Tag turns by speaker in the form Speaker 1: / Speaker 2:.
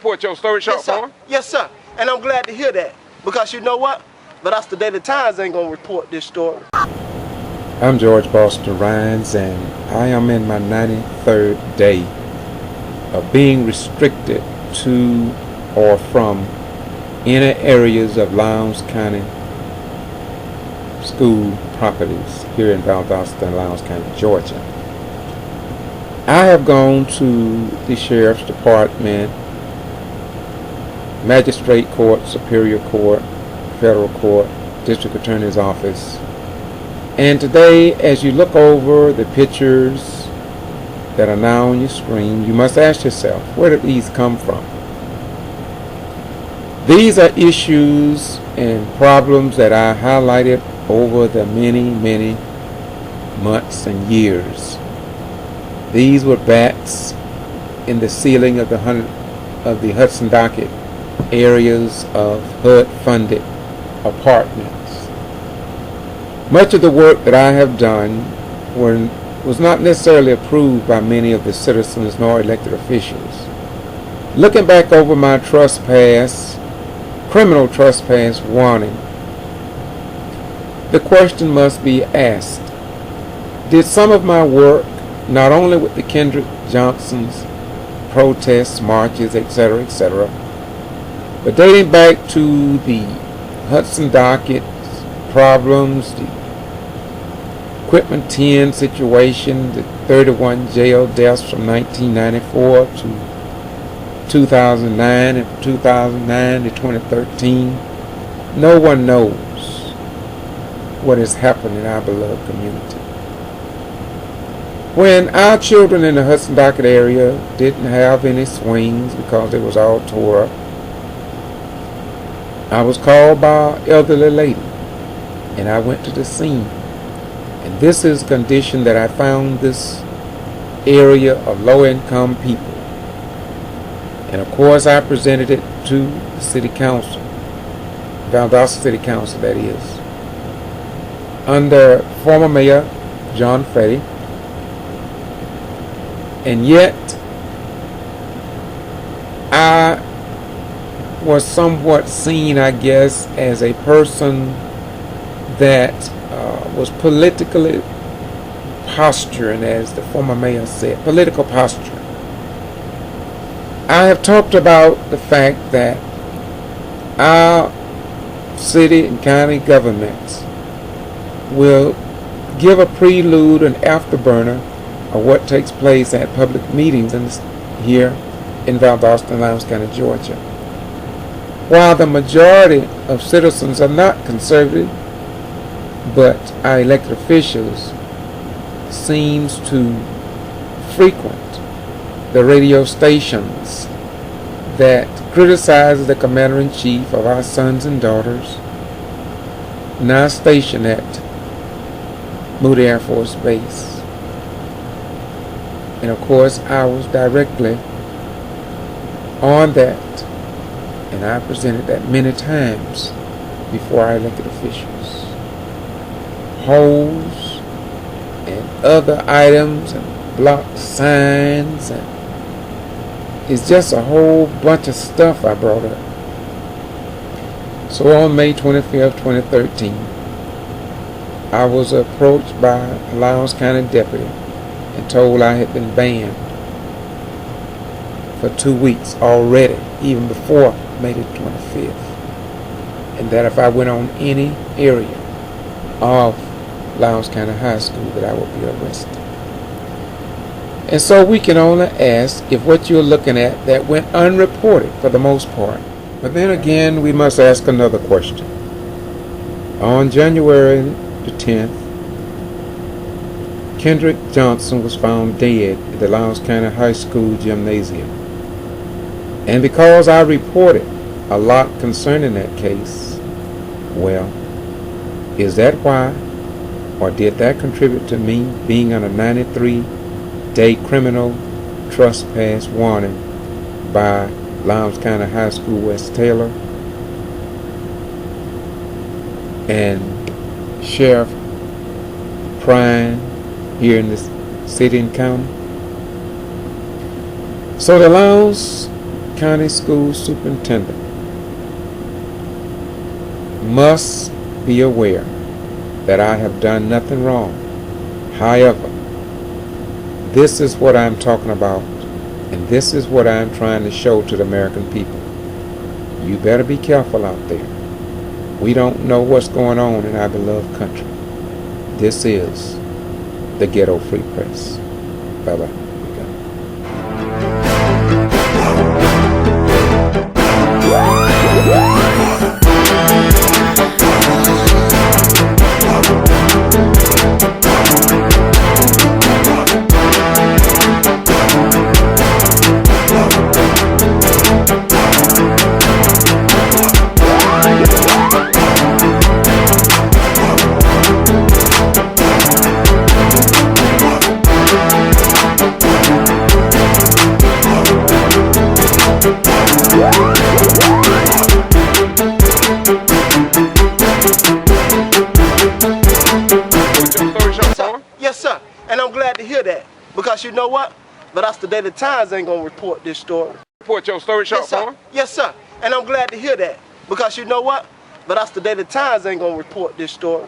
Speaker 1: report your story short form?
Speaker 2: Yes, sir. And I'm glad to hear that. Because you know what? Valdosta Daily Times ain't gonna report this story.
Speaker 3: I'm George Boston Rhines, and I am in my 93rd day of being restricted to or from inner areas of Lowndes County school properties here in Valdosta and Lowndes County, Georgia. I have gone to the Sheriff's Department, Magistrate Court, Superior Court, Federal Court, District Attorney's Office. And today, as you look over the pictures that are now on your screen, you must ask yourself, where did these come from? These are issues and problems that I highlighted over the many, many months and years. These were bats in the ceiling of the Hudson Docket areas of HUD-funded apartments. Much of the work that I have done was not necessarily approved by many of the citizens nor elected officials. Looking back over my criminal trespass warning, the question must be asked, did some of my work, not only with the Kendrick Johnson's protests, marches, etc., but dating back to the Hudson Docket problems, the Equipment 10 situation, the 31 jail deaths from 1994 to 2009, and from 2009 to 2013, no one knows what has happened in our beloved community. When our children in the Hudson Docket area didn't have any swings because it was all tore up, I was called by an elderly lady, and I went to the scene. And this is the condition that I found this area of low-income people. And of course, I presented it to the City Council, Valdosta City Council, that is, under former Mayor John Fetty. And yet, I was somewhat seen, I guess, as a person that was politically posturing, as the former mayor said, political posturing. I have talked about the fact that our city and county governments will give a prelude and afterburner of what takes place at public meetings here in Valdosta and Lowndes County, Georgia. While the majority of citizens are not conservative, but our elected officials seems to frequent the radio stations that criticize the commander-in-chief of our sons and daughters now stationed at Moody Air Force Base. And of course, I was directly on that, and I presented that many times before our elected officials. Holes and other items and block signs, and it's just a whole bunch of stuff I brought up. So on May 25th, 2013, I was approached by a Lowndes County deputy and told I had been banned for 2 weeks already, even before May the 25th, and that if I went on any area of Lowndes County High School that I would be arrested. And so we can only ask if what you're looking at that went unreported for the most part. But then again, we must ask another question. On January the 10th, Kendrick Johnson was found dead at the Lowndes County High School gymnasium. And because I reported a lot concerning that case, well, is that why, or did that contribute to me being on a 93-day criminal trespass warning by Lowndes County High School West Taylor and Sheriff Prine here in this city and county? So the Lowndes County School Superintendent must be aware that I have done nothing wrong. However, this is what I'm talking about, and this is what I'm trying to show to the American people. You better be careful out there. We don't know what's going on in our beloved country. This is the Ghetto Free Press. Bye-bye.
Speaker 2: Yes, sir. And I'm glad to hear that. Because you know what? But us the Daily Times ain't gonna report this story.
Speaker 1: Report your story, short form?
Speaker 2: Yes, sir. And I'm glad to hear that. Because you know what? But us the Daily Times ain't gonna report this story.